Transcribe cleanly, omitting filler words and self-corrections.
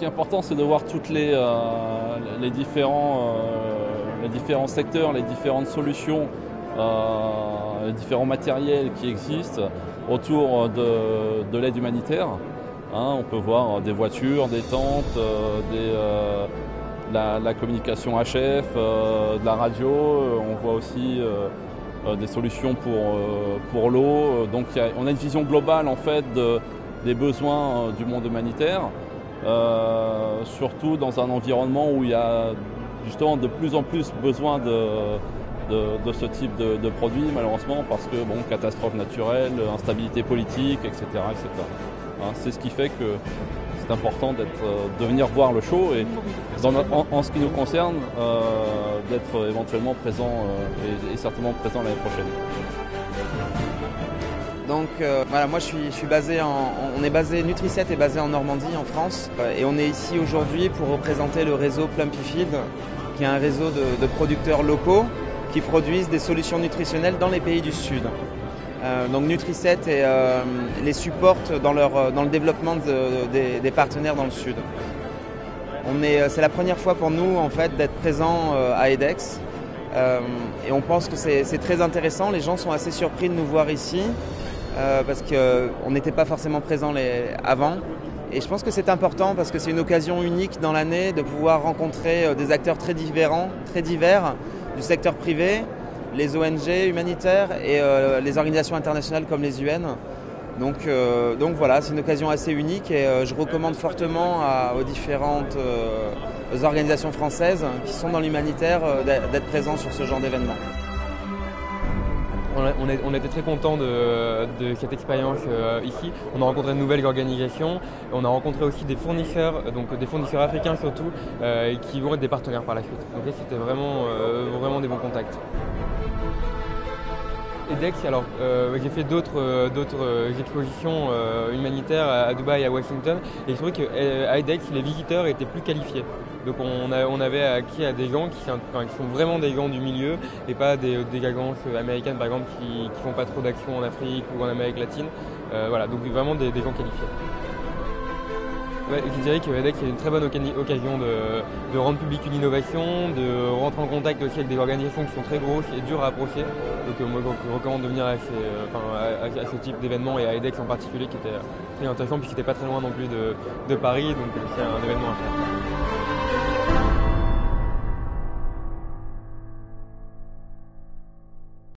qui est important, c'est de voir toutes les différents secteurs, les différentes solutions, les différents matériels qui existent autour de l'aide humanitaire. Hein, on peut voir des voitures, des tentes, la communication HF, de la radio. On voit aussi des solutions pour l'eau. Donc on a une vision globale en fait des besoins du monde humanitaire, surtout dans un environnement où il y a justement de plus en plus besoin de ce type de produits, malheureusement, parce que bon, catastrophes naturelles, instabilité politique, etc. etc. Hein, c'est ce qui fait que c'est important de venir voir le show et en ce qui nous concerne, d'être éventuellement présent et certainement présent l'année prochaine. Donc voilà, moi je suis basé Nutri7 est basé en Normandie, en France, et on est ici aujourd'hui pour représenter le réseau Plumpyfield, qui est un réseau de producteurs locaux qui produisent des solutions nutritionnelles dans les pays du Sud. Donc Nutri7 les supporte dans le développement des partenaires dans le Sud. C'est la première fois pour nous en fait d'être présents à EDEX, et on pense que c'est très intéressant. Les gens sont assez surpris de nous voir ici parce qu'on n'était pas forcément présents avant. Et je pense que c'est important parce que c'est une occasion unique dans l'année de pouvoir rencontrer des acteurs très divers du secteur privé, les ONG humanitaires et les organisations internationales comme les UN. Donc voilà, c'est une occasion assez unique et je recommande fortement aux différentes organisations françaises qui sont dans l'humanitaire d'être présents sur ce genre d'événement. On était très contents de cette expérience ici. On a rencontré de nouvelles organisations. On a rencontré aussi des fournisseurs, donc des fournisseurs africains surtout, qui vont être des partenaires par la suite. Donc là, c'était vraiment des bons contacts. EDEX, alors j'ai fait d'autres expositions humanitaires à Dubaï et à Washington, et je trouvais qu'à EDEX les visiteurs étaient plus qualifiés. Donc on avait accès à des gens qui sont vraiment des gens du milieu et pas des agences américaines par exemple qui font pas trop d'actions en Afrique ou en Amérique latine. Voilà, donc vraiment des gens qualifiés. Ouais, je dirais que EDEX est une très bonne occasion de rendre public une innovation, de rentrer en contact aussi avec des organisations qui sont très grosses et dures à approcher. Donc moi je recommande de venir à ce type d'événement et à EDEX en particulier qui était très intéressant puisqu'il n'était pas très loin non plus de Paris, donc c'est un événement à faire.